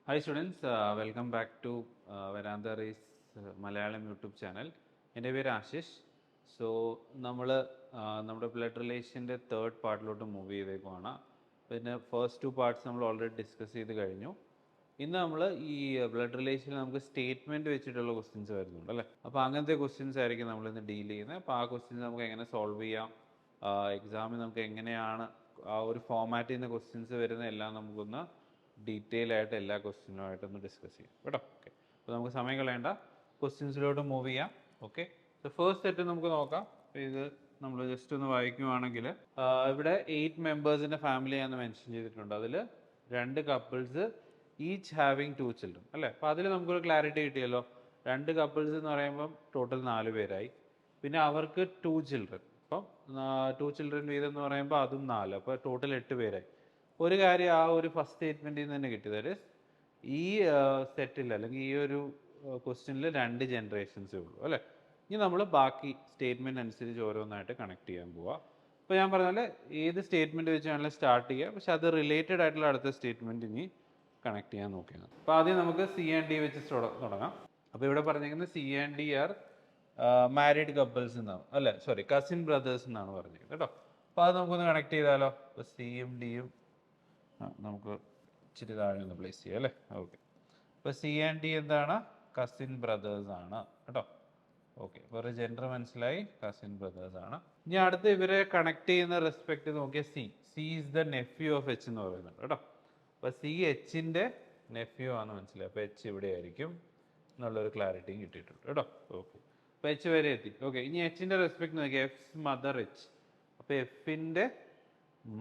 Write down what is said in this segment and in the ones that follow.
Hi students, welcome back to Veranda Race Malayalam YouTube channel. എൻ്റെ പേര് Ashish. So നമ്മൾ നമ്മുടെ ബ്ലഡ് റിലേഷൻ്റെ തേർഡ് പാർട്ടിലോട്ട് മൂവ് ചെയ്തേക്കുവാണ്. പിന്നെ ഫസ്റ്റ് ടു പാർട്സ് നമ്മൾ ഓൾറെഡി ഡിസ്കസ് ചെയ്ത് കഴിഞ്ഞു. ഇന്ന് നമ്മൾ ഈ ബ്ലഡ് റിലേഷനിൽ നമുക്ക് സ്റ്റേറ്റ്മെൻറ്റ് വെച്ചിട്ടുള്ള ക്വസ്റ്റ്യൻസ് വരുന്നുണ്ട് അല്ലേ. അപ്പോൾ അങ്ങനത്തെ ക്വസ്റ്റ്യൻസ് ആയിരിക്കും നമ്മളിന്ന് ഡീൽ ചെയ്യുന്നത്. അപ്പോൾ ആ ക്വസ്റ്റ്യൻസ് നമുക്ക് എങ്ങനെ സോൾവ് ചെയ്യാം, എക്സാമിൽ നമുക്ക് എങ്ങനെയാണ് ആ ഒരു ഫോമാറ്റിൽ നിന്ന് ക്വസ്റ്റ്യൻസ് വരുന്ന എല്ലാം നമുക്കൊന്ന് ഡീറ്റെയിൽ ആയിട്ട് എല്ലാ ക്വസ്റ്റ്യനുമായിട്ടൊന്ന് ഡിസ്കസ് ചെയ്യാം കേട്ടോ. ഓക്കെ, അപ്പോൾ നമുക്ക് സമയം കളയേണ്ട, ക്വസ്റ്റ്യൻസിലോട്ട് മൂവ് ചെയ്യാം. ഓക്കെ, ഫസ്റ്റ് സെറ്റ് നമുക്ക് നോക്കാം. ഇത് നമ്മൾ ജസ്റ്റ് ഒന്ന് വായിക്കുവാണെങ്കിൽ ഇവിടെ 8 മെമ്പേഴ്സിൻ്റെ ഫാമിലിയാണെന്ന് മെൻഷൻ ചെയ്തിട്ടുണ്ട്. അതിൽ 2 കപ്പിൾസ് ഈച്ച് ഹാവിങ് 2 ചിൽഡ്രൻ അല്ലേ. അപ്പോൾ അതിൽ നമുക്കൊരു ക്ലാരിറ്റി കിട്ടിയല്ലോ. 2 കപ്പിൾസ് എന്ന് പറയുമ്പം ടോട്ടൽ 4 പേരായി. പിന്നെ അവർക്ക് 2 ചിൽഡ്രൻ, അപ്പം 2 ചിൽഡ്രൻ വീതം എന്ന് പറയുമ്പോൾ അതും 4, അപ്പോൾ ടോട്ടൽ 8 പേരായി. ഒരു കാര്യം ആ ഒരു ഫസ്റ്റ് സ്റ്റേറ്റ്മെൻറ്റിൽ നിന്ന് തന്നെ കിട്ടി. ദാറ്റ് ഈസ് ഈ സെറ്റിൽ അല്ലെങ്കിൽ ഈ ഒരു ക്വസ്റ്റ്യനിൽ 2 ജനറേഷൻസേ ഉള്ളൂ അല്ലേ. ഇനി നമ്മൾ ബാക്കി സ്റ്റേറ്റ്മെൻറ്റ് അനുസരിച്ച് ഓരോന്നായിട്ട് കണക്ട് ചെയ്യാൻ പോവാം. അപ്പോൾ ഞാൻ പറഞ്ഞ പോലെ ഏത് സ്റ്റേറ്റ്മെൻറ്റ് വെച്ച് വേണമെങ്കിലും സ്റ്റാർട്ട് ചെയ്യുക, പക്ഷെ അത് റിലേറ്റഡ് ആയിട്ടുള്ള അടുത്ത സ്റ്റേറ്റ്മെൻറ്റ് ഇനി കണക്ട് ചെയ്യാൻ നോക്കിയാണ്. അപ്പോൾ ആദ്യം നമുക്ക് സി ആൻഡ് ഡി വെച്ച് തുടങ്ങാം. അപ്പോൾ ഇവിടെ പറഞ്ഞിരിക്കുന്നത് C and D R married couples എന്നാണ് അല്ലേ, സോറി കസിൻ ബ്രദേഴ്സ് എന്നാണ് പറഞ്ഞിരിക്കുന്നത് കേട്ടോ. അപ്പോൾ അത് നമുക്കൊന്ന് കണക്ട് ചെയ്താലോ. അപ്പോൾ സിയും ഡിയും നമുക്ക് ഇച്ചിരി താഴെ ഒന്ന് പ്ലേസ് ചെയ്യാം അല്ലേ. ഓക്കെ, അപ്പോൾ സി ആൻഡ് ഡി എന്താണ്, കസിൻ ബ്രദേഴ്സ് ആണ് കേട്ടോ. ഓക്കെ, ഇപ്പോൾ ഒരു ജെൻഡർ മനസ്സിലായി, കസിൻ ബ്രദേഴ്സ് ആണ്. ഇനി അടുത്ത് ഇവരെ കണക്ട് ചെയ്യുന്ന റെസ്പെക്ട് നോക്കിയാൽ C is the nephew of H എന്ന് പറയുന്നുണ്ട് കേട്ടോ. അപ്പോൾ സി എച്ചിൻ്റെ നെഫ്യൂ ആണെന്ന് മനസ്സിലായി. അപ്പോൾ എച്ച് ഇവിടെ ആയിരിക്കും എന്നുള്ളൊരു ക്ലാരിറ്റിയും കിട്ടിയിട്ടുണ്ട് കേട്ടോ. ഓക്കെ, അപ്പോൾ എച്ച് വരെ എത്തി. ഓക്കെ, ഇനി എച്ചിൻ്റെ റെസ്പെക്ട് നോക്കിയാൽ എഫ് മദർ എച്ച്. അപ്പോൾ എഫിൻ്റെ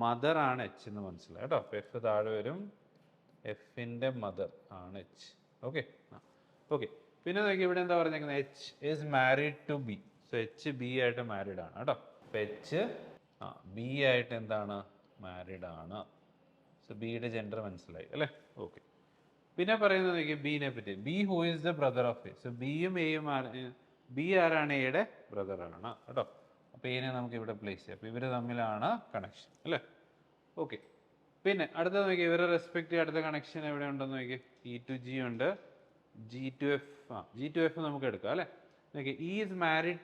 മദർ ആണ് എച്ച് എന്ന് മനസ്സിലായി കേട്ടോ. അപ്പോൾ എഫ് താഴെ വരും, എഫിൻ്റെ മദർ ആണ് എച്ച്. ഓക്കെ ഓക്കെ, പിന്നെ നോക്കി ഇവിടെ എന്താ പറഞ്ഞേക്കുന്നത്, H is married to B. So H B ആയിട്ട് മാരീഡ് ആണ് കേട്ടോ. അപ്പോൾ എച്ച് ബി ആയിട്ട് എന്താണ്, മാരീഡ് ആണ്. സോ ബിയുടെ ജെൻഡർ മനസ്സിലായി അല്ലേ. ഓക്കെ, പിന്നെ പറയുന്നത് നോക്കി ബീനെ പറ്റി, B who is the brother of A. So ബിയും എയും ബി ആരാണ്, എയുടെ ബ്രദറാണ് കേട്ടോ. അപ്പോൾ ഇതിനെ നമുക്ക് ഇവിടെ പ്ലേസ് ചെയ്യാം. അപ്പോൾ ഇവർ തമ്മിലാണ് കണക്ഷൻ അല്ലേ. ഓക്കെ, പിന്നെ അടുത്ത നോക്കി ഇവരെ റെസ്പെക്ട് അടുത്ത കണക്ഷൻ എവിടെ ഉണ്ടെന്ന് നോക്കി, ഇ ടു ജി ഉണ്ട്, G to F. G to F നമുക്ക് എടുക്കാം അല്ലേ. നോക്കി E is married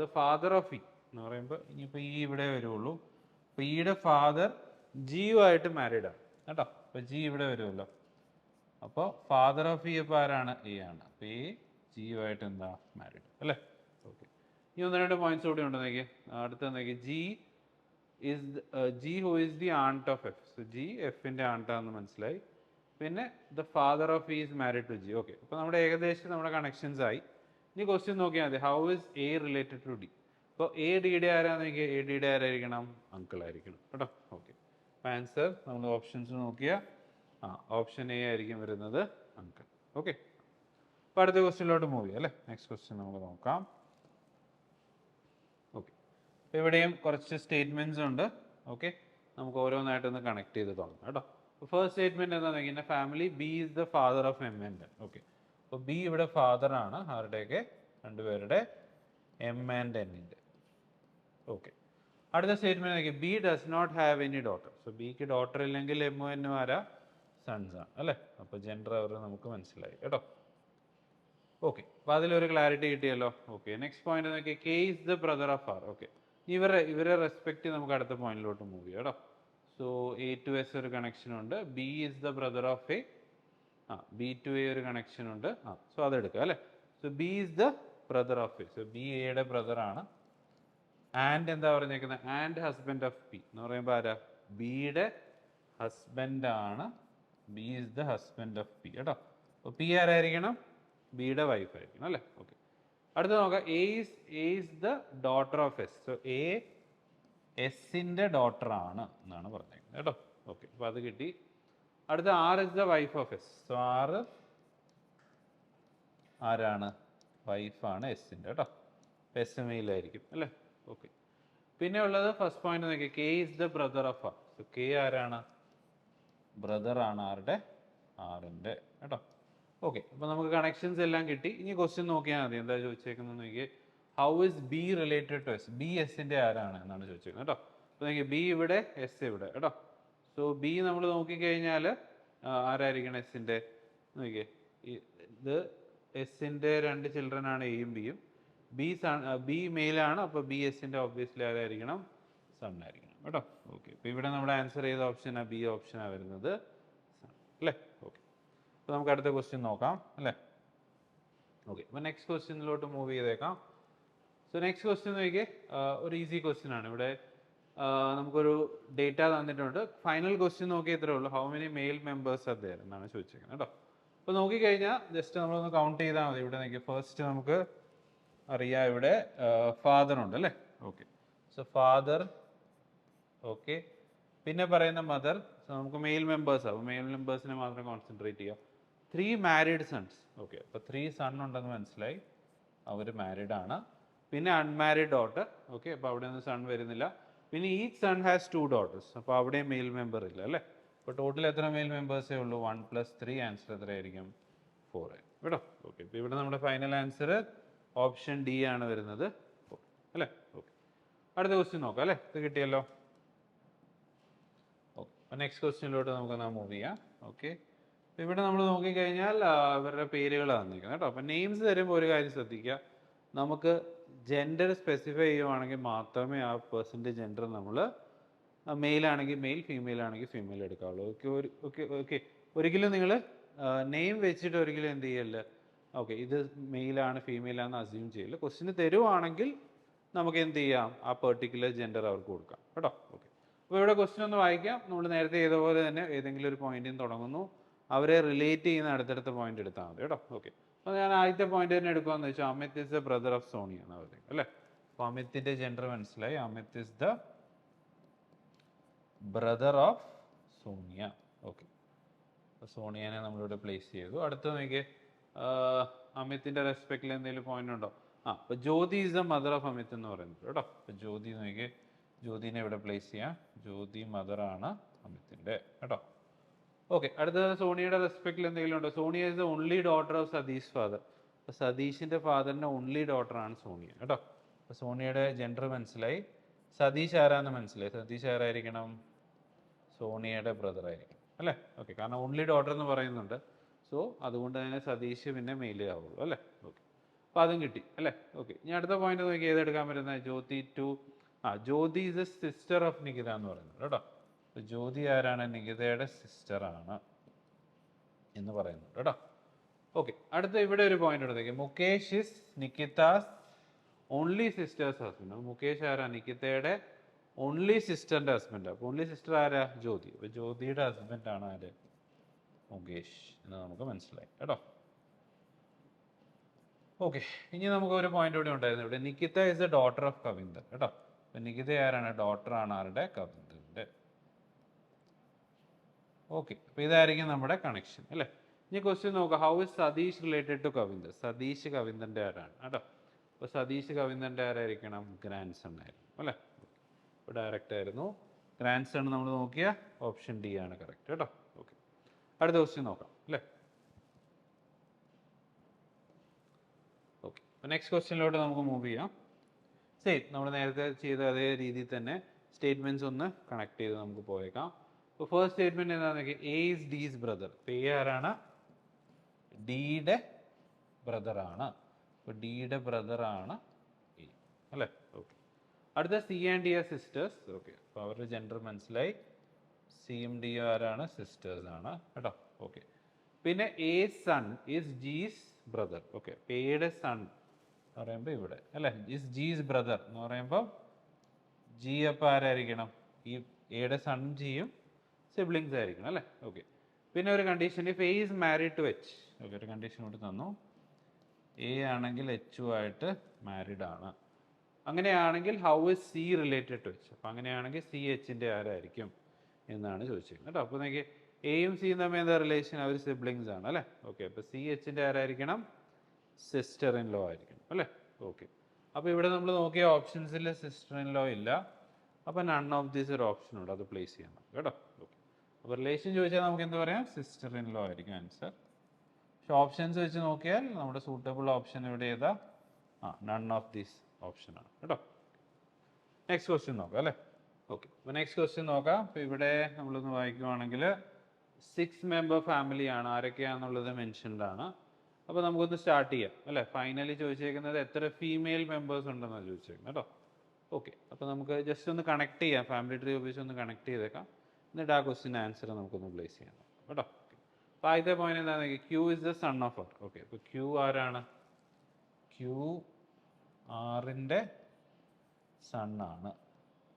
the father of E എന്ന് പറയുമ്പോൾ ഇനിയിപ്പോൾ ഈ ഇവിടെ വരുള്ളൂ. അപ്പോൾ ഇയുടെ ഫാദർ ജിയുമായിട്ട് മാരീഡ് ആണ് കേട്ടോ. അപ്പോൾ ജി ഇവിടെ വരുമല്ലോ. അപ്പോൾ ഫാദർ ഓഫ് ഇ ഇപ്പോൾ ആരാണ്, എ ആണ്. അപ്പോൾ ഈ ജിയുമായിട്ട് എന്താ, മാരീഡ് അല്ലേ. ഓക്കെ, ഈ 1-2 പോയിന്റ്സ് കൂടി ഉണ്ട് നോക്കി. അടുത്ത നോക്കി G who is the aunt of F. So G എഫിൻ്റെ ആണ്ടാന്ന് മനസ്സിലായി. പിന്നെ the father of E is married to G. Okay, അപ്പോൾ നമ്മുടെ ഏകദേശം നമ്മുടെ കണക്ഷൻസ് ആയി. ഇനി ക്വസ്റ്റ്യൻ നോക്കിയാൽ മതി, how is A related to D. അപ്പോൾ എ ഡിയുടെ ആരാന്ന് നോക്കിയാൽ എ ഡിയുടെ ആരായിരിക്കണം, അങ്കിൾ ആയിരിക്കണം കേട്ടോ. ഓക്കെ, അപ്പോൾ ആൻസർ നമ്മൾ ഓപ്ഷൻസ് നോക്കിയാൽ ഓപ്ഷൻ എ ആയിരിക്കും വരുന്നത്, അങ്കിൾ. ഓക്കെ, അപ്പോൾ അടുത്ത ക്വസ്റ്റ്യനിലോട്ട് മൂവ് ചെയ്യാം അല്ലേ. നെക്സ്റ്റ് ക്വസ്റ്റ്യൻ നമുക്ക് നോക്കാം. ഓക്കെ, അപ്പോൾ ഇവിടെയും കുറച്ച് സ്റ്റേറ്റ്മെൻറ്റ്സ് ഉണ്ട്. ഓക്കെ, നമുക്ക് ഓരോന്നായിട്ടൊന്ന് കണക്ട് ചെയ്ത് തുടങ്ങാം കേട്ടോ. ഫസ്റ്റ് സ്റ്റേറ്റ്മെൻറ്റ് എന്താണെന്ന് വെച്ചാൽ family B is the father of M and N. Okay, അപ്പോൾ ബി ഇവിടെ ഫാദർ ആണ് ആരുടെയൊക്കെ, രണ്ടുപേരുടെ, എം ആൻഡ് എന്നിൻ്റെ. ഓക്കെ, അടുത്ത സ്റ്റേറ്റ്മെൻറ്റ് നോക്കി B does not have any daughter. So ബിക്ക് ഡോട്ടർ ഇല്ലെങ്കിൽ എമ്മും എന്നും ആരാ, സൺസ് ആണ് അല്ലേ. അപ്പോൾ ജെൻഡർ അവർ നമുക്ക് മനസ്സിലായി കേട്ടോ. ഓക്കെ, അപ്പോൾ അതിലൊരു ക്ലാരിറ്റി കിട്ടിയല്ലോ. ഓക്കെ, നെക്സ്റ്റ് പോയിന്റ് നോക്കി K is the brother of R. Okay, ഇവരെ റെസ്പെക്ട് നമുക്ക് അടുത്ത പോയിന്റിലോട്ട് മൂവ് ചെയ്യാം കേട്ടോ. സോ എ ടു എസ് ഒരു കണക്ഷൻ ഉണ്ട്, B is the brother of A, B to A ഒരു കണക്ഷൻ ഉണ്ട്. സോ അതെടുക്കുക അല്ലേ. So B is the brother of A. So B എയുടെ ബ്രദർ ആണ്. ആൻഡ് എന്താ പറഞ്ഞേക്കുന്നത്, ആൻഡ് ഹസ്ബൻഡ് ഓഫ് പി എന്ന് പറയുമ്പോൾ ആരാ, ബിയുടെ ഹസ്ബൻഡ് ആണ്. B is the husband of P കേട്ടോ. അപ്പോൾ പി ആരായിരിക്കണം, ബിയുടെ വൈഫ് ആയിരിക്കണം അല്ലേ. ഓക്കെ, അടുത്ത നോക്കാം, A is the daughter of S. So A എസിൻ്റെ ഡോട്ടർ ആണ് എന്നാണ് പറഞ്ഞേക്കുന്നത് കേട്ടോ. ഓക്കെ, അപ്പോൾ അത് കിട്ടി. അടുത്ത R is the wife of S. So R ആരാണ്, വൈഫാണ് എസിൻ്റെ കേട്ടോ. എസ് മെയിലായിരിക്കും അല്ലേ. ഓക്കെ, പിന്നെ ഉള്ളത് ഫസ്റ്റ് പോയിന്റ് നോക്കി K is the brother of R. So K ആരാണ്, ബ്രദർ ആണ് ആരുടെ, ആറിൻ്റെ കേട്ടോ. ഓക്കെ, അപ്പോൾ നമുക്ക് കണക്ഷൻസ് എല്ലാം കിട്ടി. ഇനി ക്വസ്റ്റ്യൻ നോക്കിയാൽ മതി, എന്താ ചോദിച്ചേക്കുന്നത് നോക്കി, how is B related to S. B എസിൻ്റെ ആരാണ് എന്നാണ് ചോദിച്ചേക്കുന്നത് കേട്ടോ. അപ്പോൾ നോക്കി ബി ഇവിടെ, എസ് ഇവിടെ കേട്ടോ. സോ ബി നമ്മൾ നോക്കിക്കഴിഞ്ഞാൽ ആരായിരിക്കണം, എസിൻ്റെ, നോക്കിയേ, ഇത് എസിൻ്റെ 2 ചിൽഡ്രൻ ആണ് എയും ബിയും. ബി മെയിലാണ്, അപ്പോൾ ബി എസിൻ്റെ ഒബ്വിയസ്ലി ആരായിരിക്കണം? സൺ ആയിരിക്കണം കേട്ടോ. ഓക്കെ, അപ്പോൾ ഇവിടെ നമ്മുടെ ആൻസർ ഏത് ഓപ്ഷനാണ്? ബി ഓപ്ഷനാണ് വരുന്നത്, സൺ അല്ലേ. ഓക്കെ, അപ്പോൾ നമുക്ക് അടുത്ത ക്വസ്റ്റ്യൻ നോക്കാം അല്ലേ. ഓക്കെ, അപ്പോൾ നെക്സ്റ്റ് ക്വസ്റ്റ്യനിലോട്ട് മൂവ് ചെയ്തേക്കാം. സോ നെക്സ്റ്റ് ക്വസ്റ്റ്യൻ നോക്കിയേ, ഒരു ഈസി ക്വസ്റ്റ്യൻ ആണ്. ഇവിടെ നമുക്കൊരു ഡേറ്റ തന്നിട്ടുണ്ട്. ഫൈനൽ ക്വസ്റ്റ്യൻ നോക്കിയേ ഇത്രേ ഉള്ളൂ, how many male members are there എന്നാണ് ചോദിച്ചിരിക്കുന്നത് കേട്ടോ. അപ്പോൾ നോക്കിക്കഴിഞ്ഞാൽ ജസ്റ്റ് നമ്മളൊന്ന് കൗണ്ട് ചെയ്താൽ മതി. ഇവിടെ നോക്കിയാൽ ഫസ്റ്റ് നമുക്ക് അറിയാം, ഇവിടെ ഫാദർ ഉണ്ട് അല്ലേ. Okay, so father. ഓക്കെ, പിന്നെ പറയുന്ന മദർ. സോ നമുക്ക് മെയിൽ മെമ്പേഴ്സ് ആവും, മെയിൽ മെമ്പേഴ്സിനെ മാത്രം കോൺസെൻട്രേറ്റ് ചെയ്യാം. 3 മാരീഡ് സൺസ്. ഓക്കെ, അപ്പോൾ 3 സൺ ഉണ്ടെന്ന് മനസ്സിലായി, അവർ മാരീഡ് ആണ്. പിന്നെ അൺമാരീഡ് ഡോട്ടർ. ഓക്കെ, അപ്പോൾ അവിടെ ഒന്നും സൺ വരുന്നില്ല. പിന്നെ ഈച്ച് സൺ ഹാസ് 2 ഡോട്ടേഴ്സ്, അപ്പോൾ അവിടെയും മെയിൽ മെമ്പർ ഇല്ല അല്ലേ. അപ്പോൾ ടോട്ടൽ എത്ര മെയിൽ മെമ്പേഴ്സേ ഉള്ളൂ? 1 + 3. ആൻസർ എത്രയായിരിക്കും? 4 ആയിരിക്കും കേട്ടോ. ഓക്കെ, ഇപ്പോൾ ഇവിടെ നമ്മുടെ ഫൈനൽ ആൻസർ ഓപ്ഷൻ ഡി ആണ് വരുന്നത്, 4 അല്ലേ. ഓക്കെ, അടുത്ത ക്വസ്റ്റ്യൻ നോക്കാം അല്ലേ. ഇത് കിട്ടിയല്ലോ. ഓക്കെ, അപ്പോൾ നെക്സ്റ്റ് ക്വസ്റ്റ്യനിലോട്ട് നമുക്കൊന്ന് മൂവ് ചെയ്യാം. ഓക്കെ, അപ്പോൾ ഇവിടെ നമ്മൾ നോക്കിക്കഴിഞ്ഞാൽ ഇവരുടെ പേരുകൾ തന്നിരിക്കുന്നത് കേട്ടോ. അപ്പോൾ നെയിംസ് തരുമ്പോൾ ഒരു കാര്യം ശ്രദ്ധിക്കുക, നമുക്ക് ജെൻഡർ സ്പെസിഫൈ ചെയ്യുവാണെങ്കിൽ മാത്രമേ ആ പേഴ്സൻ്റെ ജെൻഡർ നമ്മൾ മെയിൽ ആണെങ്കിൽ മെയിൽ, ഫീമെയിൽ ആണെങ്കിൽ ഫീമെയിൽ എടുക്കാവുള്ളൂ. ഓക്കെ, ഓക്കെ ഓക്കെ, ഒരിക്കലും നിങ്ങൾ നെയിം വെച്ചിട്ട് ഒരിക്കലും എന്ത് ചെയ്യല്ല, ഓക്കെ ഇത് മെയിലാണ് ഫീമെയിലാണെന്ന് അസ്യൂം ചെയ്യില്ല. ക്വസ്റ്റിന് തരുവാണെങ്കിൽ നമുക്ക് എന്ത് ചെയ്യാം, ആ പെർട്ടിക്കുലർ ജെൻഡർ അവർക്ക് കൊടുക്കാം കേട്ടോ. ഓക്കെ, അപ്പോൾ ഇവിടെ ക്വസ്റ്റ്യൻ ഒന്ന് വായിക്കാം. നമ്മൾ നേരത്തെ ചെയ്തപോലെ തന്നെ ഏതെങ്കിലും ഒരു പോയിന്റിൽ നിന്ന് തുടങ്ങുന്നു, അവരെ റിലേറ്റ് ചെയ്യുന്ന അടുത്തടുത്ത പോയിന്റ് എടുത്താൽ മതി കേട്ടോ. ഓക്കെ, അപ്പോൾ ഞാൻ ആദ്യത്തെ പോയിന്റ് തന്നെ എടുക്കുകയെന്ന് വെച്ചാൽ Amit is the brother of Sonia എന്ന് പറയുന്നത് അല്ലേ. അപ്പോൾ അമിത്തിൻ്റെ ജെൻഡർ മനസ്സിലായി, Amit is the brother of Sonia. Okay, അപ്പോൾ സോണിയനെ നമ്മളിവിടെ പ്ലേസ് ചെയ്തു. അടുത്ത നോക്കിയേ, അമിത്തിൻ്റെ റെസ്പെക്റ്റിൽ എന്തെങ്കിലും പോയിന്റ് ഉണ്ടോ? അപ്പോൾ Jyoti is the mother of Amit എന്ന് പറയുന്നത് കേട്ടോ. അപ്പോൾ ജ്യോതി നോക്കിയേ, ജ്യോതിനെ ഇവിടെ പ്ലേസ് ചെയ്യാം. ജ്യോതി മദറാണ് അമിത്തിൻ്റെ കേട്ടോ. ഓക്കെ, അടുത്തത് സോണിയയുടെ റെസ്പെക്റ്റിൽ എന്തെങ്കിലും ഉണ്ടോ? Sonia is the only daughter of Satish father. അപ്പോൾ സതീഷിൻ്റെ ഫാദറിൻ്റെ ഓൺലി ഡോട്ടറാണ് സോണിയ കേട്ടോ. അപ്പോൾ സോണിയയുടെ ജെൻഡർ മനസ്സിലായി. സതീഷ് ആരാന്ന് മനസ്സിലായി. സതീഷ് ആരായിരിക്കണം? സോണിയയുടെ ബ്രദർ ആയിരിക്കും അല്ലേ. ഓക്കെ, കാരണം ഓൺലി ഡോട്ടർ എന്ന് പറയുന്നുണ്ട്, സോ അതുകൊണ്ട് തന്നെ സതീഷ് പിന്നെ മെയിലേ ആവുള്ളൂ അല്ലേ. ഓക്കെ, അപ്പോൾ അതും കിട്ടി അല്ലേ. ഓക്കെ, ഇനി അടുത്ത പോയിന്റ് നോക്കി ഏതെടുക്കാൻ പറ്റുന്നത്? Jyoti to Jyoti is a sister of Nikita എന്ന് പറയുന്നത് കേട്ടോ. അപ്പോൾ ജ്യോതി ആരാണ്? നികിതയുടെ സിസ്റ്ററാണ് എന്ന് പറയുന്നുണ്ട് കേട്ടോ. ഓക്കെ, അടുത്ത ഇവിടെ ഒരു പോയിന്റ് എടുത്തേക്ക്, Mukesh is Nikita's only sister's husband. Mukesh ആരാ? നികിതയുടെ ഓൺലി സിസ്റ്ററിൻ്റെ ഹസ്ബൻഡ്. അപ്പോൾ ഓൺലി സിസ്റ്റർ ആരാ? ജ്യോതി. അപ്പോൾ ജ്യോതിയുടെ ഹസ്ബൻഡാണ് ആര്? മുകേഷ് എന്ന് നമുക്ക് മനസ്സിലായി കേട്ടോ. ഓക്കെ, ഇനി നമുക്ക് ഒരു പോയിന്റ് കൂടി ഉണ്ടായിരുന്നു ഇവിടെ, Nikita is A daughter of Kavinder കേട്ടോ. അപ്പോൾ നികിത ആരാണ്? ഡോട്ടറാണ് ആരുടെ? കവിന്ദറിൻ്റെ. ഓക്കെ, അപ്പോൾ ഇതായിരിക്കും നമ്മുടെ കണക്ഷൻ അല്ലേ. ഇനി ക്വസ്റ്റ്യൻ നോക്കാം, how is Satish related to Kavinder? Satish കവിന്ദറിൻ്റെ ആരാണ് കേട്ടോ. അപ്പോൾ സതീഷ് കവിന്ദറിൻ്റെ ആരായിരിക്കണം? ഗ്രാൻഡ് സൺ ആയിരുന്നു അല്ലേ. അപ്പോൾ ഡയറക്റ്റ് ആയിരുന്നു. ഗ്രാൻഡ് സൺ നമ്മൾ നോക്കിയ ഓപ്ഷൻ ഡി ആണ് കറക്റ്റ് കേട്ടോ. ഓക്കെ, അടുത്ത ക്വസ്റ്റ്യൻ നോക്കാം അല്ലേ. ഓക്കെ, അപ്പോൾ നെക്സ്റ്റ് ക്വസ്റ്റ്യനിലോട്ട് നമുക്ക് മൂവ് ചെയ്യാം. സെയിം നമ്മൾ നേരത്തെ ചെയ്ത അതേ രീതിയിൽ തന്നെ സ്റ്റേറ്റ്മെൻറ്റ്സ് ഒന്ന് കണക്ട് ചെയ്ത് നമുക്ക് പോയേക്കാം. അപ്പോൾ ഫസ്റ്റ് സ്റ്റേറ്റ്മെൻറ്റ് എന്താണെന്നൊക്കെ, എ ഈസ് ഡീസ് ബ്രദർ. അപ്പോൾ എ ആരാണ്? ഡിയുടെ ബ്രദറാണ്. അപ്പോൾ ഡിയുടെ ബ്രദറാണ് എ അല്ലേ. ഓക്കെ, അടുത്ത C and D are sisters. Okay, അപ്പോൾ അവരുടെ ജെൻഡർ മനസ്സിലായി. സിയും ഡിയും ആരാണ്? സിസ്റ്റേഴ്സ് ആണ് കേട്ടോ. ഓക്കെ, പിന്നെ A son is G's brother. Okay, എയുടെ സൺ എന്ന് പറയുമ്പോൾ ഇവിടെ അല്ലേ, ഈസ് ജീസ് ബ്രദർ എന്ന് പറയുമ്പോൾ ജി അപ്പോൾ ആരായിരിക്കണം? ഈ എയുടെ സൺ ജിയും സിബ്ലിങ്സ് ആയിരിക്കണം അല്ലേ. ഓക്കെ, പിന്നെ ഒരു condition, if A is married to H. Okay, ഒരു കണ്ടീഷൻ കൂടി തന്നു, എ ആണെങ്കിൽ എച്ചുമായിട്ട് മാരീഡ് ആണ്. അങ്ങനെയാണെങ്കിൽ how is C related to H? അപ്പോൾ അങ്ങനെയാണെങ്കിൽ സി എച്ചിൻ്റെ ആരായിരിക്കും എന്നാണ് ചോദിച്ചിരിക്കുന്നത് കേട്ടോ. അപ്പോൾ നോക്കി, എയും സിയും തമ്മിൽ എന്താ റിലേഷൻ? അവർ സിബ്ലിങ്സ് ആണ് അല്ലേ. ഓക്കെ, അപ്പോൾ സി എച്ചിൻ്റെ ആരായിരിക്കണം? സിസ്റ്റർ ഇൻ ലോ ആയിരിക്കണം അല്ലേ. ഓക്കെ, അപ്പോൾ ഇവിടെ നമ്മൾ നോക്കിയ ഓപ്ഷൻസിൽ സിസ്റ്റർ ഇൻ ലോ ഇല്ല, അപ്പോൾ നൺ ഓഫ് ദീസ് ഒരു ഓപ്ഷൻ ഉണ്ട്, അത് പ്ലേസ് ചെയ്യണം കേട്ടോ. ഓക്കെ, അപ്പോൾ റിലേഷൻ ചോദിച്ചാൽ നമുക്ക് എന്ത് പറയാം? സിസ്റ്റർ ഇൻ ലോ ആയിരിക്കും ആൻസർ. പക്ഷെ ഓപ്ഷൻസ് വെച്ച് നോക്കിയാൽ നമ്മുടെ സൂട്ടബിൾ ഓപ്ഷൻ ഇവിടെ ഏതാ? നൺ ഓഫ് ദീസ് ഓപ്ഷൻ ആണ് കേട്ടോ. നെക്സ്റ്റ് ക്വസ്റ്റ്യൻ നോക്കാം അല്ലേ. ഓക്കെ, അപ്പോൾ നെക്സ്റ്റ് ക്വസ്റ്റ്യൻ നോക്കാം. അപ്പോൾ ഇവിടെ നമ്മളൊന്ന് വായിക്കുവാണെങ്കിൽ, 6-member ഫാമിലിയാണ്. ആരൊക്കെയാണെന്നുള്ളത് മെൻഷൻഡ് ആണ്. അപ്പോൾ നമുക്കൊന്ന് സ്റ്റാർട്ട് ചെയ്യാം അല്ലേ. ഫൈനലി ചോദിച്ചേക്കുന്നത് എത്ര ഫീമെയിൽ മെമ്പേഴ്സ് ഉണ്ടെന്നാണ് ചോദിച്ചേക്കുന്നത് കേട്ടോ. ഓക്കെ, അപ്പോൾ നമുക്ക് ജസ്റ്റ് ഒന്ന് കണക്ട് ചെയ്യാം, ഫാമിലി ട്രീ ഉപയോഗിച്ച് ഒന്ന് കണക്ട് ചെയ്തേക്കാം. എന്നിട്ട് ആ ക്വസ്റ്റിൻ്റെ ആൻസർ നമുക്കൊന്ന് പ്ലേസ് ചെയ്യാം കേട്ടോ. അപ്പോൾ ആദ്യത്തെ പോയിന്റ് എന്താണെന്ന് Q is the son of R. Okay, അപ്പോൾ ക്യൂ ആരാണ്? ക്യൂ ആറിൻ്റെ സൺ ആണ്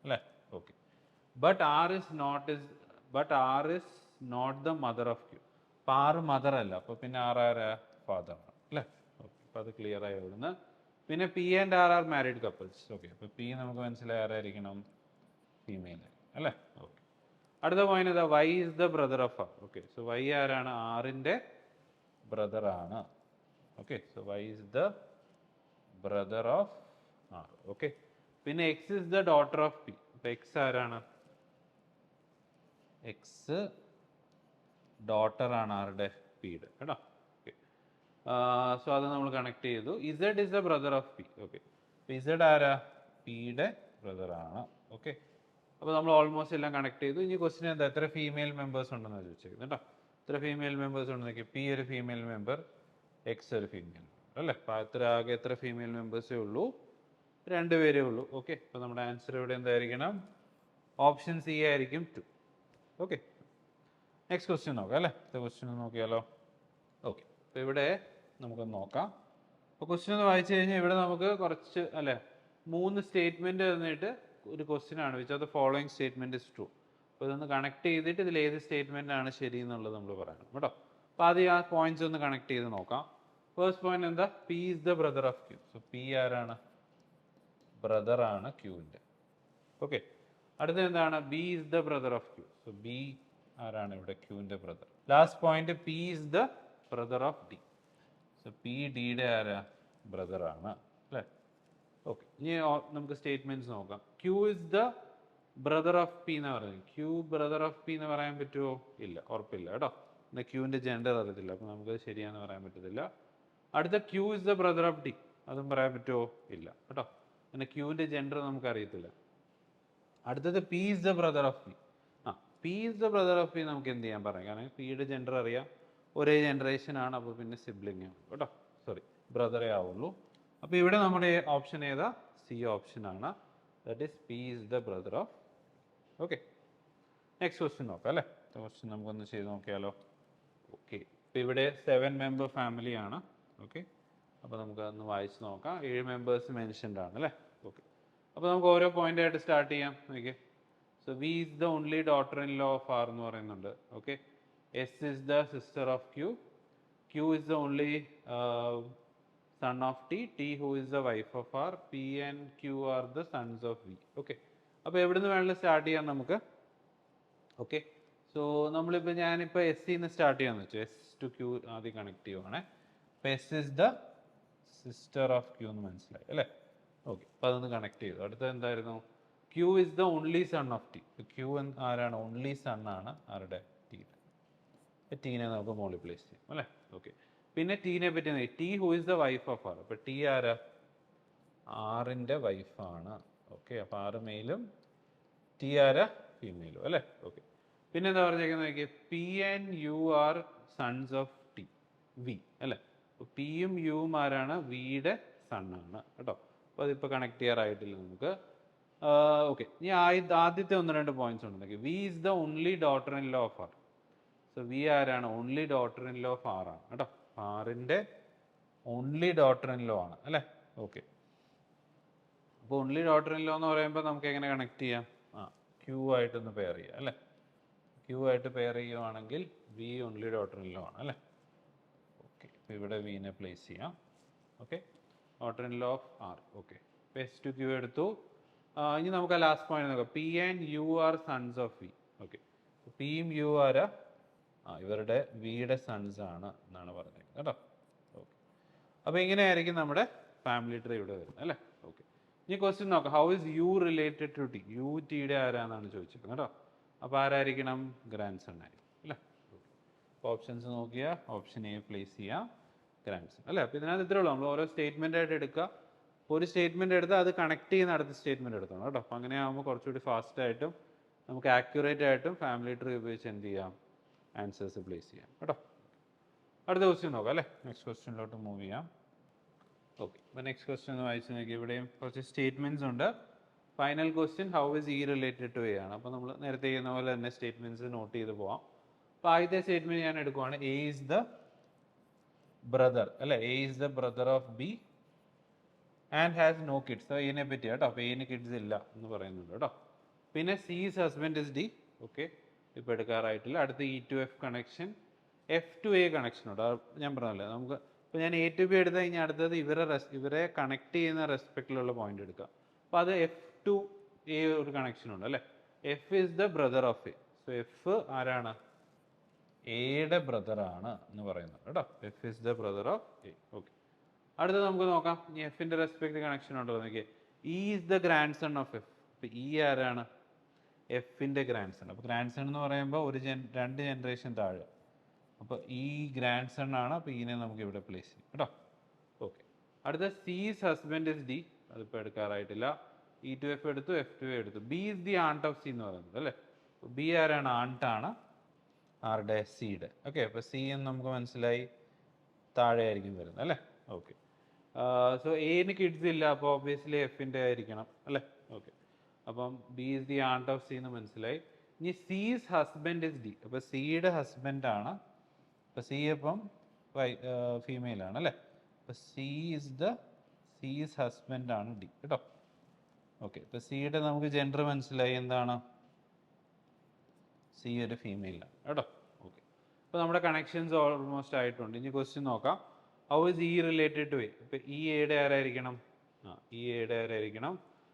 അല്ലേ. Okay, but R is not the mother of Q. അപ്പം ആറ് മദർ അല്ല, അപ്പോൾ പിന്നെ ആറാരാ? ഫാദർ ആണ് അല്ലേ. ഓക്കെ, അപ്പോൾ അത് ക്ലിയർ ആയി അവിടുന്ന്. പിന്നെ P and R married couples. Okay, അപ്പോൾ പി നമുക്ക് മനസ്സിലായി ആരായിരിക്കണം? ഫീമെയിൽ അല്ലേ. ഓക്കെ, അടുത്ത പോയിന്റ് എന്താ? Y is the brother of R. Okay, so Y ആരാണ്? ആറിൻ്റെ ബ്രദർ ആണ്. Okay, so Y is the brother of R. Okay, പിന്നെ X is the daughter of P. അപ്പോൾ എക്സ് ആരാണ്? എക്സ് ഡോട്ടർ ആണ് ആരുടെ? പിയുടെ കേട്ടോ. ഓക്കെ, സോ അത് നമ്മൾ കണക്ട് ചെയ്തു. Z is the brother of P. Okay, Z ആരാ? പിയുടെ ബ്രദർ ആണ്. ഓക്കെ, അപ്പോൾ നമ്മൾ ഓൾമോസ്റ്റ് എല്ലാം കണക്ട് ചെയ്തു. ഇനി ക്വസ്റ്റ്യൻ എന്താ? എത്ര ഫീമെയിൽ മെമ്പേഴ്സ് ഉണ്ടെന്ന് ചോദിച്ചേക്കുന്നത് കേട്ടോ. എത്ര ഫീമെയിൽ മെമ്പേഴ്സ് ഉണ്ടെന്ന് പി ഒരു ഫീമെയിൽ മെമ്പർ, എക്സ് ഒരു ഫീമെയിൽ മെമ്പർ അല്ലേ. അപ്പോൾ ആകെ എത്ര ഫീമെയിൽ മെമ്പേഴ്സേ ഉള്ളൂ? 2 പേരേ ഉള്ളൂ. ഓക്കെ, അപ്പോൾ നമ്മുടെ ആൻസർ ഇവിടെ എന്തായിരിക്കണം? ഓപ്ഷൻ സി ആയിരിക്കും 2. ഓക്കെ, നെക്സ്റ്റ് ക്വസ്റ്റ്യൻ നോക്കാം അല്ലേ. ക്വസ്റ്റ്യൻ നോക്കിയാലോ. ഓക്കെ, അപ്പോൾ ഇവിടെ നമുക്കൊന്ന് നോക്കാം. അപ്പോൾ ക്വസ്റ്റ്യൻ ഒന്ന് വായിച്ചു കഴിഞ്ഞാൽ ഇവിടെ നമുക്ക് കുറച്ച് അല്ലേ 3 സ്റ്റേറ്റ്മെൻറ്റ് തന്നിട്ട് ഒരു ക്വസ്റ്റ്യൻ ആണ്. Which are the following statement is true. അപ്പോൾ ഇതൊന്ന് കണക്ട് ചെയ്തിട്ട് ഇതിൽ ഏത് സ്റ്റേറ്റ്മെൻ്റ് ആണ് ശരി എന്നുള്ളത് നമ്മൾ പറയണം കേട്ടോ. അപ്പോൾ ആദ്യം ആ പോയിന്റ്സ് ഒന്ന് കണക്ട് ചെയ്ത് നോക്കാം. ഫസ്റ്റ് പോയിന്റ് എന്താ? P is the brother of Q. So P ആരാണ്? ബ്രദർ ആണ് ക്യൂവിൻ്റെ. ഓക്കെ, അടുത്ത എന്താണ്? B is the brother of Q. So B ആരാണ് ഇവിടെ? ക്യൂവിൻ്റെ brother. Last point P is the brother of D. So P ഡിയുടെ ആരാ? ബ്രദർ ആണ് അല്ലേ. ഓക്കെ, ഇനി നമുക്ക് സ്റ്റേറ്റ്മെന്റ്സ് നോക്കാം. Q is the brother of P എന്ന് പറയുന്നത്. ക്യൂ ബ്രദർ ഓഫ് പി എന്ന് പറയാൻ പറ്റുമോ? ഇല്ല, ഉറപ്പില്ല കേട്ടോ. എന്നാൽ ക്യൂവിൻ്റെ ജെൻഡർ അറിയത്തില്ല, അപ്പോൾ നമുക്ക് ശരിയാന്ന് പറയാൻ പറ്റത്തില്ല. അടുത്ത Q is the brother of D, അതും പറയാൻ പറ്റുമോ? ഇല്ല കേട്ടോ. പിന്നെ ക്യൂവിൻ്റെ ജെൻഡർ നമുക്ക് അറിയത്തില്ല. അടുത്തത് P is the brother of P. P is the brother of P നമുക്ക് എന്ത് ചെയ്യാൻ പറയാം? കാരണം പിയുടെ ജെൻഡർ അറിയാം, ഒരേ ജനറേഷൻ ആണ്, അപ്പോൾ പിന്നെ സിബ്ലിംഗ് ആണ് കേട്ടോ. സോറി, ബ്രദറേ ആവുള്ളൂ. അപ്പോൾ ഇവിടെ നമ്മുടെ ഓപ്ഷൻ ഏതാ? സി ഓപ്ഷൻ ആണ്. That is P is the brother of. Okay, next question നോക്കാം അല്ലേ. ക്വസ്റ്റ്യൻ നമുക്കൊന്ന് ചെയ്ത് നോക്കിയാലോ. ഓക്കെ, ഇപ്പോൾ ഇവിടെ 7-member ഫാമിലിയാണ്. ഓക്കെ, അപ്പോൾ നമുക്ക് അതൊന്ന് വായിച്ച് നോക്കാം. 7 members മെൻഷൻഡ് ആണ് അല്ലേ. ഓക്കെ, അപ്പോൾ നമുക്ക് ഓരോ പോയിന്റ് ആയിട്ട് സ്റ്റാർട്ട് ചെയ്യാം. Okay, so V is the only daughter in law of R എന്ന് പറയുന്നുണ്ട്. Okay, S is the sister of Q. Q is the only son of T. T who is the wife of R. P and Q are the sons of V. Okay, അപ്പോൾ എവിടെ നിന്ന് വേണമെങ്കിലും start ചെയ്യാം നമുക്ക്. Okay, so ഞാനിപ്പോൾ S സിന്ന് start ചെയ്യാന്ന് വെച്ചു. എസ് ടു ക്യൂ ആദ്യം കണക്ട് ചെയ്യുവാണേ. അപ്പോൾ S is the sister of Q എന്ന് മനസ്സിലായി അല്ലേ. ഓക്കെ, അപ്പോൾ അതൊന്ന് കണക്ട് ചെയ്തു. അടുത്തത് എന്തായിരുന്നു? Q is the only son of T. Q ആരാണ്? ഓൺലി സൺ ആണ് ആരുടെ? ടീയുടെ. ടീനെ നമുക്ക് മുകളിൽ പ്ലേസ് ചെയ്യാം അല്ലേ. ഓക്കെ, പിന്നെ ടീനെ പറ്റി T who is the wife of R. അപ്പോൾ ടി ആരാ? ആറിൻ്റെ വൈഫാണ്. ഓക്കെ, അപ്പോൾ 6 മെയിലും ടി ആരാ? ഫീമെയിലും അല്ലേ. ഓക്കെ, പിന്നെ എന്താ പറഞ്ഞേക്കുന്നത്? P and U are sons of T, V അല്ലേ. അപ്പോൾ പിയും യുവും ആരാണ്? വിയുടെ സണ്ണാണ് കേട്ടോ. അപ്പോൾ അതിപ്പോൾ കണക്ട് ചെയ്യാറായിട്ടില്ല നമുക്ക്. ഓക്കെ, ഇനി ആദ്യത്തെ 1-2 പോയിന്റ്സ് ഉണ്ടെങ്കിൽ V is the only daughter in law of R. So V ആരാണ്? Only daughter in law of R ആണ് കേട്ടോ. ആറിൻ്റെ ഓൺലി ഡോട്ടർ ഇൻ ലോ ആണ് അല്ലേ. ഓക്കെ, അപ്പോൾ ഓൺലി ഡോട്ടർ ഇൻ ലോ എന്ന് പറയുമ്പോൾ നമുക്ക് എങ്ങനെ കണക്ട് ചെയ്യാം? ക്യൂ ആയിട്ടൊന്ന് പെയർ ചെയ്യാം അല്ലേ. ക്യൂ ആയിട്ട് പെയർ ചെയ്യുവാണെങ്കിൽ V only daughter in law ആണ് അല്ലേ. ഓക്കെ, അപ്പോൾ ഇവിടെ വിനെ പ്ലേസ് ചെയ്യാം. Okay, daughter in law of R. Okay, S to Q എടുത്തു. ഇനി നമുക്ക് ലാസ്റ്റ് പോയിന്റ് നോക്കാം. P and U are sons of V. Okay, പിയും യു ആരാ? ഇവരുടെ വിയുടെ സൺസ് ആണ് എന്നാണ് പറഞ്ഞത് കേട്ടോ. ഓക്കെ, അപ്പോൾ ഇങ്ങനെയായിരിക്കും നമ്മുടെ ഫാമിലി ട്രീ ഇവിടെ വരുന്നത് അല്ലേ. ഓക്കെ, ഇനി ക്വസ്റ്റ്യൻ നോക്കാം. How is U related to T? U ടിയുടെ ആരാന്നാണ് ചോദിച്ചിരിക്കുന്നത് കേട്ടോ. അപ്പോൾ ആരായിരിക്കണം? ഗ്രാൻഡ് സൺ ആയിരിക്കും അല്ലേ. അപ്പോൾ ഓപ്ഷൻസ് നോക്കിയാൽ ഓപ്ഷൻ എ പ്ലേസ് ചെയ്യാം, ഗ്രാൻഡ് സൺ അല്ലേ. അപ്പോൾ ഇതിനകത്ത് ഇത്രേ ഉള്ളൂ. നമ്മൾ ഓരോ സ്റ്റേറ്റ്മെൻ്റ് ആയിട്ട് എടുക്കുക. ഒരു സ്റ്റേറ്റ്മെൻറ്റ് എടുത്താൽ അത് കണക്ട് ചെയ്യുന്ന അടുത്ത സ്റ്റേറ്റ്മെൻറ്റ് എടുത്തോണം കേട്ടോ. അപ്പോൾ അങ്ങനെ ആകുമ്പോൾ കുറച്ചുകൂടി ഫാസ്റ്റായിട്ടും നമുക്ക് ആക്യുറേറ്റ് ആയിട്ടും ഫാമിലി ട്രീ ഉപയോഗിച്ച് എന്ത് ചെയ്യാം? ആൻസേഴ്സ് പ്ലേസ് ചെയ്യാം കേട്ടോ. അടുത്ത ക്വസ്റ്റ്യൻ നോക്കാം അല്ലേ. നെക്സ്റ്റ് ക്വസ്റ്റ്യനിലോട്ട് മൂവ് ചെയ്യാം. ഓക്കെ, അപ്പോൾ നെക്സ്റ്റ് ക്വസ്റ്റ്യൻ ഒന്ന് വായിച്ച് നോക്കി. ഇവിടെയും കുറച്ച് സ്റ്റേറ്റ്മെൻറ്റ്സ് ഉണ്ട്. Final question how is E related to A ആണ്. അപ്പോൾ നമ്മൾ നേരത്തെ ചെയ്യുന്ന പോലെ തന്നെ സ്റ്റേറ്റ്മെൻറ്റ്സ് നോട്ട് ചെയ്ത് പോവാം. അപ്പോൾ ആദ്യത്തെ സ്റ്റേറ്റ്മെൻറ്റ് ഞാൻ എടുക്കുവാണ്, എ ഈസ് ദ ബ്രദർ അല്ലേ. A is the brother of B and has no kids. അപ്പോൾ എനെ പറ്റി കേട്ടോ. അപ്പോൾ എന് കിഡ്സ് ഇല്ല എന്ന് പറയുന്നുണ്ട് കേട്ടോ. പിന്നെ സീസ് ഹസ്ബൻഡ് ഇസ് ഡി. ഓക്കെ, ഇപ്പോൾ എടുക്കാറായിട്ടില്ല. അടുത്ത E two F connection, F to A connection ഉണ്ട്. ഞാൻ പറഞ്ഞല്ലേ നമുക്ക് ഇപ്പോൾ ഞാൻ എ ടു ബി എടുത്തു കഴിഞ്ഞാൽ അടുത്തത് ഇവരെ കണക്ട് ചെയ്യുന്ന റെസ്പെക്റ്റിലുള്ള പോയിന്റ് എടുക്കുക. അപ്പോൾ അത് എഫ് ടു എ ഒരു കണക്ഷൻ ഉണ്ട് അല്ലേ. F is the brother of A. So F ആരാണ്? എയുടെ ബ്രദറാണ് എന്ന് പറയുന്നത് കേട്ടോ. F is the brother of A. Okay, അടുത്തത് നമുക്ക് നോക്കാം. ഇനി എഫിൻ്റെ റെസ്പെക്ട് കണക്ഷൻ ഉണ്ടോ നോക്കിയേ. E is the grand son of F. അപ്പോൾ ഇ ആരാണ്? എഫിൻ്റെ ഗ്രാൻഡ് സൺ. അപ്പോൾ ഗ്രാൻഡ് സൺ എന്ന് പറയുമ്പോൾ രണ്ട് ജനറേഷൻ താഴെ. അപ്പോൾ ഈ ഗ്രാൻഡ് സൺ ആണ്. അപ്പോൾ ഇതിനെ നമുക്ക് ഇവിടെ പ്ലേസ് ചെയ്യും കേട്ടോ. ഓക്കെ, അടുത്ത സീസ് ഹസ്ബൻഡ് ഇസ് ഡി. അതിപ്പോൾ എടുക്കാറായിട്ടില്ല. ഇ ടു എഫ് എടുത്തു, എഫ് ടു എ എടുത്തു. B is the aunt of C എന്ന് പറയുന്നത് അല്ലേ. ബി ആരാണ്? ആണ്ടാണ് ആരുടെ? സിയുടെ. ഓക്കെ, അപ്പോൾ സി എന്ന് നമുക്ക് മനസ്സിലായി താഴെ ആയിരിക്കും വരുന്നത് അല്ലേ. ഓക്കെ, സോ എന് കിഡ്സ് ഇല്ല, അപ്പോൾ ഒബ്വിയസ്ലി എഫിൻ്റെ ആയിരിക്കണം അല്ലേ. ഓക്കെ, അപ്പം B is the aunt of C എന്ന് മനസ്സിലായി. ഇനി സീസ് ഹസ്ബൻഡ് ഇസ് ഡി. അപ്പോൾ സിയുടെ ഹസ്ബൻഡാണ്. അപ്പോൾ സി അപ്പം ഫീമെയിൽ ആണ് അല്ലേ. അപ്പോൾ സീസ് ഹസ്ബൻഡാണ് ഡി കേട്ടോ. ഓക്കെ, ഇപ്പോൾ സിയുടെ നമുക്ക് ജെൻഡർ മനസ്സിലായി. എന്താണ്? സി ഒരു ഫീമെയിലാണ് കേട്ടോ. ഓക്കെ, അപ്പോൾ നമ്മുടെ കണക്ഷൻസ് ഓൾമോസ്റ്റ് ആയിട്ടുണ്ട്. ഇനി ക്വസ്റ്റ്യൻ നോക്കാം. How is E related to A. ഇപ്പോൾ ഇ എയുടെ ആരായിരിക്കണം? ഇ എയുടെ ആരായിരിക്കണം?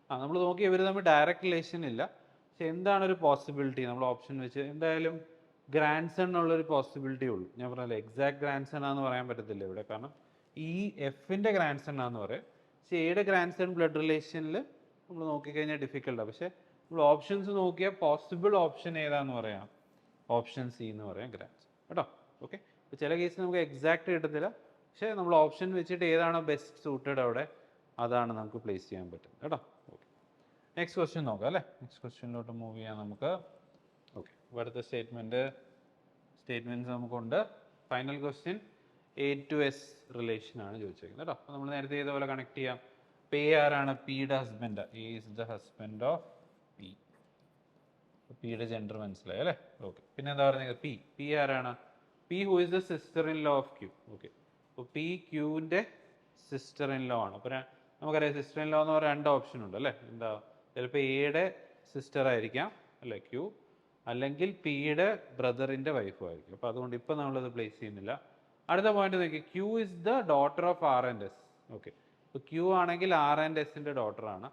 നമ്മൾ നോക്കി ഇവർ തമ്മിൽ ഡയറക്റ്റ് റിലേഷൻ ഇല്ല. പക്ഷെ എന്താണ് ഒരു പോസിബിലിറ്റി? നമ്മൾ ഓപ്ഷൻ വെച്ച് എന്തായാലും ഗ്രാൻഡ് സൺ ഉള്ളൊരു പോസിബിലിറ്റി ഉള്ളൂ. ഞാൻ പറഞ്ഞല്ലോ എക്സാക്ട് ഗ്രാൻഡ് സൺ ആണെന്ന് പറയാൻ പറ്റത്തില്ല ഇവിടെ. കാരണം ഈ എഫിൻ്റെ ഗ്രാൻഡ് സൺ ആണെന്ന് പറയാം. പക്ഷേ എയുടെ ഗ്രാൻഡ് സൺ ബ്ലഡ് റിലേഷനിൽ നമ്മൾ നോക്കിക്കഴിഞ്ഞാൽ ഡിഫിക്കൽട്ടാണ്. പക്ഷേ നമ്മൾ ഓപ്ഷൻസ് നോക്കിയാൽ പോസിബിൾ ഓപ്ഷൻ ഏതാന്ന് പറയാം? ഓപ്ഷൻ സി എന്ന് പറയാം, ഗ്രാൻഡ് സൺ കേട്ടോ. ഓക്കെ, അപ്പോൾ ചില കേസിൽ നമുക്ക് എക്സാക്ട് കിട്ടത്തില്ല. പക്ഷേ നമ്മൾ ഓപ്ഷൻ വെച്ചിട്ട് ഏതാണോ ബെസ്റ്റ് സൂട്ടഡ് അവിടെ അതാണ് നമുക്ക് പ്ലേസ് ചെയ്യാൻ പറ്റുന്നത് കേട്ടോ. ഓക്കെ, നെക്സ്റ്റ് ക്വസ്റ്റ്യൻ നോക്കാം അല്ലേ. നെക്സ്റ്റ് ക്വസ്റ്റ്യനിലോട്ട് മൂവ് ചെയ്യാം നമുക്ക്. ഓക്കെ, അടുത്ത സ്റ്റേറ്റ്മെൻറ്റ്സ് നമുക്കുണ്ട്. Final question A to S relation ആണ് ചോദിച്ചിരിക്കുന്നത് കേട്ടോ. അപ്പോൾ നമ്മൾ നേരത്തെ ചെയ്ത കണക്ട് ചെയ്യാം. പേ ആരാണ്? പിയുടെ husband. A is the husband of P. പിയുടെ ജെൻഡർ മനസ്സിലായി അല്ലേ. ഓക്കെ, പിന്നെ എന്താ പറയുന്നത്? പി ആരാണ്? P who is the sister in law of Q. Okay, അപ്പോൾ പി ക്യൂവിൻ്റെ സിസ്റ്റർ ഇൻ ലോ ആണ്. അപ്പോൾ നമുക്കറിയാം സിസ്റ്റർ ഇൻ ലോ എന്ന് പറയാൻ രണ്ട് ഓപ്ഷൻ ഉണ്ട് അല്ലേ. എന്താ? ചിലപ്പോൾ എയുടെ സിസ്റ്റർ ആയിരിക്കാം അല്ലേ ക്യൂ, അല്ലെങ്കിൽ പിയുടെ ബ്രദറിൻ്റെ വൈഫും ആയിരിക്കും. അപ്പോൾ അതുകൊണ്ട് ഇപ്പോൾ നമ്മളത് പ്ലേസ് ചെയ്യുന്നില്ല. അടുത്ത പോയിന്റ് നോക്കി. Q is the daughter of R and S. Okay, ഇപ്പോൾ ക്യൂ ആണെങ്കിൽ ആർ ആൻഡ് എസിൻ്റെ ഡോട്ടറാണ്.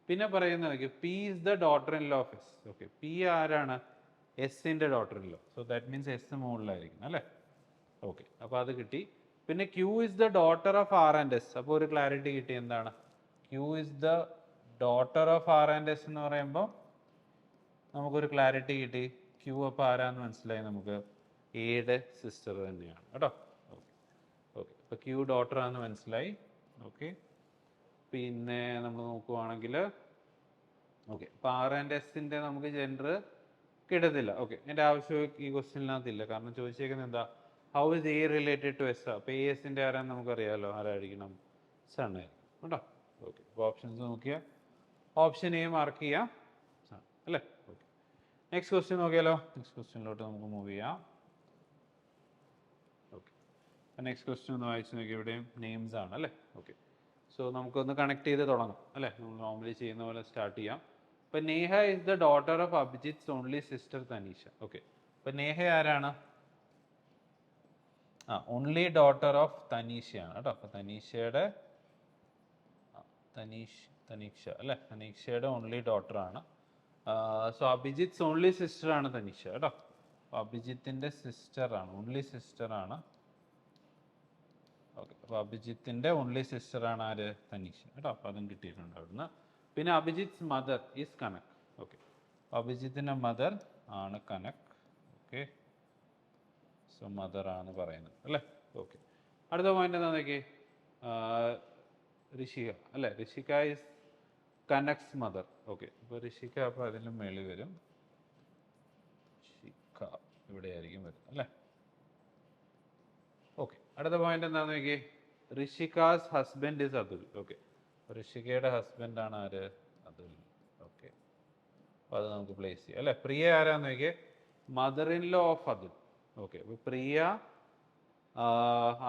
പിന്നെ പറയുന്നത് നോക്കി, P is the daughter in law of S. Okay, P ആരാണ്? എസിൻ്റെ daughter in law. So that means S മുകളിലായിരിക്കും അല്ലേ. ഓക്കെ, അപ്പോൾ അത് കിട്ടി. പിന്നെ Q is the daughter of R and S. അപ്പോൾ ഒരു ക്ലാരിറ്റി കിട്ടി. എന്താണ്? Q is the daughter of R and S എന്ന് പറയുമ്പോൾ നമുക്കൊരു ക്ലാരിറ്റി കിട്ടി. ക്യൂ അപ്പോൾ ആരാന്ന് മനസ്സിലായി നമുക്ക്? എയുടെ സിസ്റ്റർ തന്നെയാണ് കേട്ടോ. ഓക്കെ, ഓക്കെ, അപ്പോൾ ക്യൂ ഡോട്ടറാന്ന് മനസ്സിലായി. ഓക്കെ, പിന്നെ നമ്മൾ നോക്കുവാണെങ്കിൽ ഓക്കെ, അപ്പോൾ ആർ ആൻഡ് എസിൻ്റെ നമുക്ക് ജെൻഡർ കിട്ടത്തില്ല. ഓക്കെ, എൻ്റെ ആവശ്യം ഈ ക്വസ്റ്റ്യനിനകത്തില്ല. കാരണം ചോദിച്ചേക്കുന്നത് എന്താ? How is A related to S. അപ്പോൾ എ എസിൻ്റെ ആരാന്ന് നമുക്കറിയാമല്ലോ. ആരായിരിക്കണം? സൺ ആയിരിക്കും കേട്ടോ. ഓക്കെ, അപ്പോൾ ഓപ്ഷൻസ് നോക്കിയാൽ ഓപ്ഷൻ എ മാർക്ക് ചെയ്യാം, സൺ അല്ലേ. ഓക്കെ, നെക്സ്റ്റ് ക്വസ്റ്റ്യൻ നോക്കിയാലോ. നെക്സ്റ്റ് ക്വസ്റ്റ്യനിലോട്ട് നമുക്ക് മൂവ് ചെയ്യാം. ഓക്കെ, നെക്സ്റ്റ് ക്വസ്റ്റ്യൻ ഒന്ന് വായിച്ച് നോക്കി. ഇവിടെയും നെയിംസ് ആണ് അല്ലേ. ഓക്കെ, സോ നമുക്കൊന്ന് കണക്ട് ചെയ്ത് തുടങ്ങാം അല്ലേ. നമ്മൾ നോർമലി ചെയ്യുന്ന പോലെ സ്റ്റാർട്ട് ചെയ്യാം. ഇപ്പം Neha is the daughter of Abhijith only sister Tanisha. Okay, ഇപ്പം നേഹ ആരാണ്? ഓൺലി ഡോട്ടർ ഓഫ് തനീഷയാണ് കേട്ടോ. അപ്പം തനീഷയുടെ തനീഷ അല്ലേ. തനീഷയുടെ ഓൺലി ഡോട്ടറാണ്. സോ അഭിജിത്ത് ഓൺലി സിസ്റ്റർ ആണ് തനീഷ കേട്ടോ. അപ്പോൾ അഭിജിത്തിൻ്റെ സിസ്റ്ററാണ്, ഓൺലി സിസ്റ്ററാണ്. ഓക്കെ, അപ്പോൾ അഭിജിത്തിൻ്റെ ഓൺലി സിസ്റ്ററാണ് ആര്? തനീഷ കേട്ടോ. അപ്പോൾ അതും കിട്ടിയിട്ടുണ്ട് അവിടുന്ന്. പിന്നെ Abhijith mother is Kanak. Okay, അഭിജിത്തിൻ്റെ മദർ ആണ് കനക്. ഓക്കെ, സോ മദർ ആണ് പറയുന്നത് അല്ലേ. ഓക്കെ, അടുത്ത പോയിന്റ് എന്താ നോക്കി. ഋഷിക അല്ലേ. Rishika is Kanak's mother. Okay, അപ്പോൾ ഋഷിക അപ്പോൾ അതിലും മേളിൽ വരും. ഋഷിക ഇവിടെ ആയിരിക്കും വരുന്നത് അല്ലേ. ഓക്കെ, അടുത്ത പോയിന്റ് എന്താണെന്ന് നോക്കിയേ. Rishika's husband is Atul. Okay, ഋഷികയുടെ ഹസ്ബൻഡ് ആണ് ആര്? അതുൽ. ഓക്കെ, അപ്പോൾ അത് നമുക്ക് പ്ലേസ് ചെയ്യാം അല്ലേ. പ്രിയ ആരാന്ന് നോക്കിയേ? Mother in law of Atul. Okay, അപ്പോൾ പ്രിയ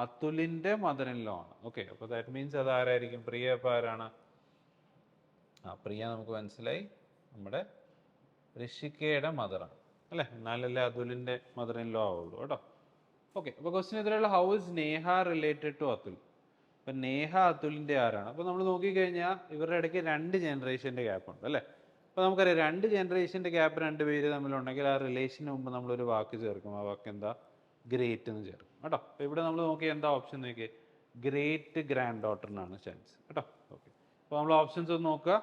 അതുലിൻ്റെ മദർ ഇൻ ലോ ആണ്. ഓക്കെ, അപ്പോൾ ദാറ്റ് മീൻസ് അത് ആരായിരിക്കും? പ്രിയ അപ്പോൾ ആരാണ്? പ്രിയ നമുക്ക് മനസ്സിലായി, നമ്മുടെ ഋഷികയുടെ മദറാണ് അല്ലേ. എന്നാലല്ലേ അതുലിൻ്റെ മദർ ഇൻ ലോ ആവുള്ളൂ കേട്ടോ. ഓക്കെ, അപ്പോൾ ക്വസ്റ്റ്യൻ ഇതിലുള്ള how is Neha related to Atul. അപ്പം നേഹ അതുലിൻ്റെ ആരാണ്? അപ്പോൾ നമ്മൾ നോക്കിക്കഴിഞ്ഞാൽ ഇവരുടെ ഇടയ്ക്ക് 2 ജനറേഷൻ്റെ ഗ്യാപ്പ് ഉണ്ട് അല്ലേ. അപ്പോൾ നമുക്കറിയാം 2 ജനറേഷൻ്റെ ഗ്യാപ്പ് 2 പേര് തമ്മിലുണ്ടെങ്കിൽ ആ റിലേഷന് മുമ്പ് നമ്മളൊരു വാക്ക് ചേർക്കും. ആ വാക്ക് എന്താ? ഗ്രേറ്റ് എന്ന് ചേർക്കും കേട്ടോ. അപ്പോൾ ഇവിടെ നമ്മൾ നോക്കിയാൽ എന്താ ഓപ്ഷൻ നോക്കിയേ? ഗ്രേറ്റ് ഗ്രാൻഡ് ഡോട്ടറിനാണ് ചാൻസ് കേട്ടോ. ഓക്കെ, അപ്പോൾ നമ്മൾ ഓപ്ഷൻസ് ഒന്ന് നോക്കുക.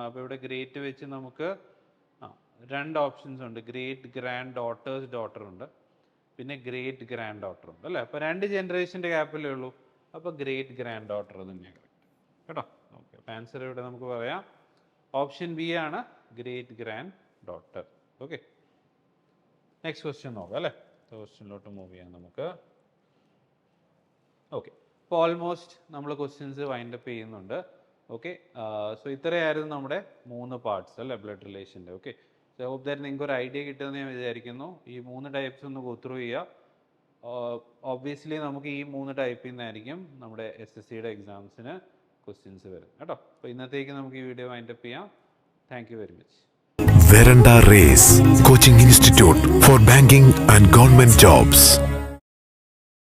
അപ്പോൾ ഇവിടെ ഗ്രേറ്റ് വെച്ച് നമുക്ക് 2 ഓപ്ഷൻസ് ഉണ്ട്. ഗ്രേറ്റ് ഗ്രാൻഡ് ഡോട്ടേഴ്സ് ഡോട്ടർ ഉണ്ട്, പിന്നെ ഗ്രേറ്റ് ഗ്രാൻഡ് ഡോട്ടർ ഉണ്ട് അല്ലേ. അപ്പോൾ 2 ജനറേഷൻ്റെ ഗ്യാപ്പിലേ ഉള്ളൂ. അപ്പോൾ ഗ്രേറ്റ് ഗ്രാൻഡ് ഡോട്ടർ തന്നെയാണ് കറക്റ്റ് കേട്ടോ. ഓക്കെ, അപ്പോൾ ആൻസർ ഇവിടെ നമുക്ക് പറയാം ഓപ്ഷൻ ബി ആണ്, great grand daughter. Okay, next question നോക്കാം അല്ലേ. ക്വസ്റ്റ്യനിലോട്ട് മൂവ് ചെയ്യാം നമുക്ക്. ഓക്കെ, അപ്പോൾ ഓൾമോസ്റ്റ് നമ്മൾ ക്വസ്റ്റ്യൻസ് വൈൻഡപ്പ് ചെയ്യുന്നുണ്ട്. ഓക്കെ, സോ ഇത്രയായിരുന്നു നമ്മുടെ 3 പാർട്സ് അല്ലേ ബ്ലഡ് റിലേഷൻ്റെ. ഓക്കെ, സോ ഹോപ്പ് ദാറ്റ് നിങ്ങൾക്ക് ഒരു ഐഡിയ കിട്ടുമെന്ന് ഞാൻ വിചാരിക്കുന്നു. ഈ 3 ടൈപ്സ് ഒന്ന് ഗോ ത്രൂ ചെയ്യുക. ഒബ്വിയസ്ലി നമുക്ക് ഈ 3 ടൈപ്പിൽ നിന്നായിരിക്കും നമ്മുടെ SSCയുടെ എക്സാംസിന് ക്വസ്റ്റ്യൻസ് വരും കേട്ടോ. അപ്പോൾ ഇന്നത്തേക്ക് നമുക്ക് ഈ വീഡിയോ വൈൻഡപ്പ് ചെയ്യാം. Thank you very much. Veranda Race Coaching Institute for Banking and Government Jobs.